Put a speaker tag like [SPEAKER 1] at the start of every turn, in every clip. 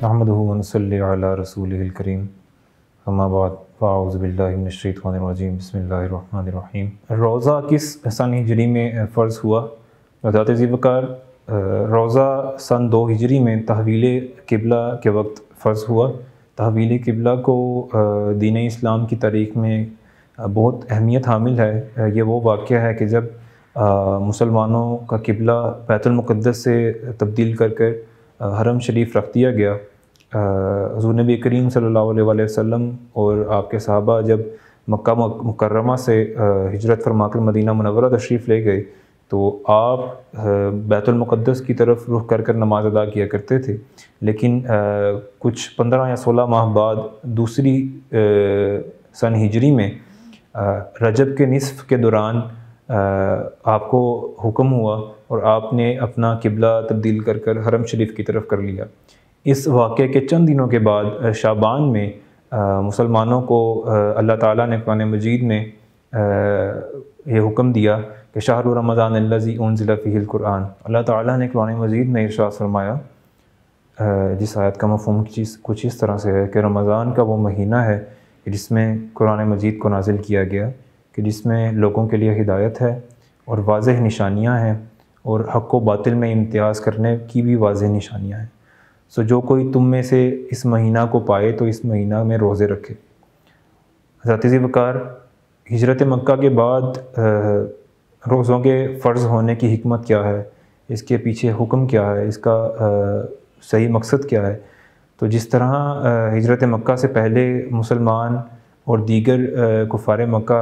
[SPEAKER 1] नहमदुहु व नसल्ली अला रसूलिहिल करीम अम्मा बाद फ़अऊज़ु बिल्लाहि मिनश शैतानिर रजीम बिस्मिल्लाहिर रहमानिर रहीम। रोज़ा किस सन हिजरी में फ़र्ज़ हुआ? ज़ात ज़ीवकार रोज़ा सन 2 हिजरी में तहवील क़िबला के वक्त फ़र्ज़ हुआ। तहवील क़िबला को दीन इस्लाम की तारीख़ में बहुत अहमियत हामिल है। ये वो वाक़या है कि जब मुसलमानों का क़िबला बैतुल मुक़द्दस से तब्दील कर हरम शरीफ रख दिया गया। हुज़ूर नबी करीम सल्लल्लाहु अलैहि वसल्लम और आपके सहाबा जब मक्का मुकर्रमा से हिजरत फरमाकर मदीना मुनव्वरा तशरीफ़ ले गए तो आप बैतुल मुक़द्दस की तरफ रुख कर नमाज़ अदा किया करते थे। लेकिन कुछ 15 या 16 माह बाद दूसरी सन हिजरी में रजब के निस्फ़ के दौरान आपको हुक्म हुआ और आपने अपना क़िबला तब्दील कर हरम शरीफ की तरफ कर लिया। इस वाक़े के चंद दिनों के बाद शाबान में मुसलमानों को अल्लाह ताला ने कुरान मजीद में ये हुक्म दिया कि शहरु रमज़ान अल्लज़ी उन्ज़िला फ़ीहिल कुरआन। अल्लाह ताला ने कुरान मजीद में इरशाद फरमाया, जिस आयत का मफ़हूम कुछ इस तरह से है कि रमज़ान का वो महीना है जिसमें कुरान मजीद को नाज़िल किया गया, कि जिसमें लोगों के लिए हिदायत है और वाज़ेह निशानियाँ हैं और हक़ व बातिल में इम्तियाज़ करने की भी वाज़ेह निशानियाँ हैं। सो जो कोई तुम में से इस महीना को पाए तो इस महीना में रोज़े रखे। ज़ात ज़ीवकार हिजरत मक्का के बाद रोज़ों के फ़र्ज़ होने की हिकमत क्या है, इसके पीछे हुक्म क्या है, इसका सही मकसद क्या है? तो जिस तरह हिजरत मक्का से पहले मुसलमान और दीगर कुफ़ार मक्का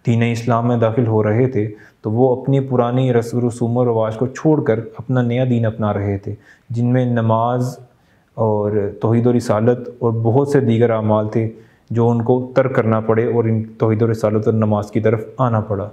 [SPEAKER 1] दीन इस्लाम में दाखिल हो रहे थे तो वो अपनी पुरानी रस्म रसूम व रवाज को छोड़कर अपना नया दीन अपना रहे थे, जिनमें नमाज और तौहीद व रिसालत और बहुत से दीगर अमाल थे जो उनको तर्क करना पड़े और इन तौहीद व रिसालत और नमाज की तरफ आना पड़ा।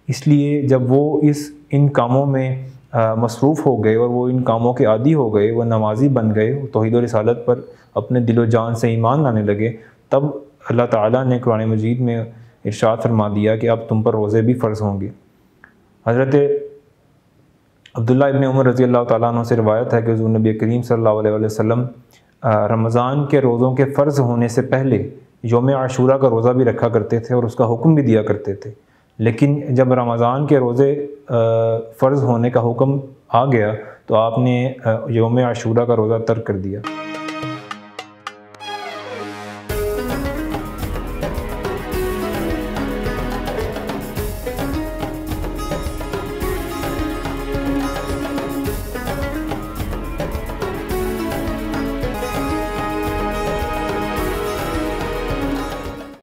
[SPEAKER 1] इसलिए जब वो इन कामों में मसरूफ़ हो गए और वो इन कामों के आदी हो गए, वो नमाजी बन गए, तौहीद व रिसालत पर अपने दिलो जान से ईमान लाने लगे, तब अल्लाह ताला ने कुरान मजीद में इरशाद फरमा दिया कि अब तुम पर रोज़े भी फ़र्ज़ होंगे। हज़रत अब्दुल्ला इब्न उमर रज़ी अल्लाह ताला अन्हु से रिवायत है कि हुज़ूर नबी करीम सल्लल्लाहु अलैहि वसल्लम रमज़ान के रोज़ों के फ़र्ज़ होने से पहले यौम आशूरा का रोज़ा भी रखा करते थे और उसका हुक्म भी दिया करते थे। लेकिन जब रमज़ान के रोज़े फ़र्ज़ होने का हुक्म आ गया तो आपने यौम आशूरा का रोज़ा तर्क कर दिया।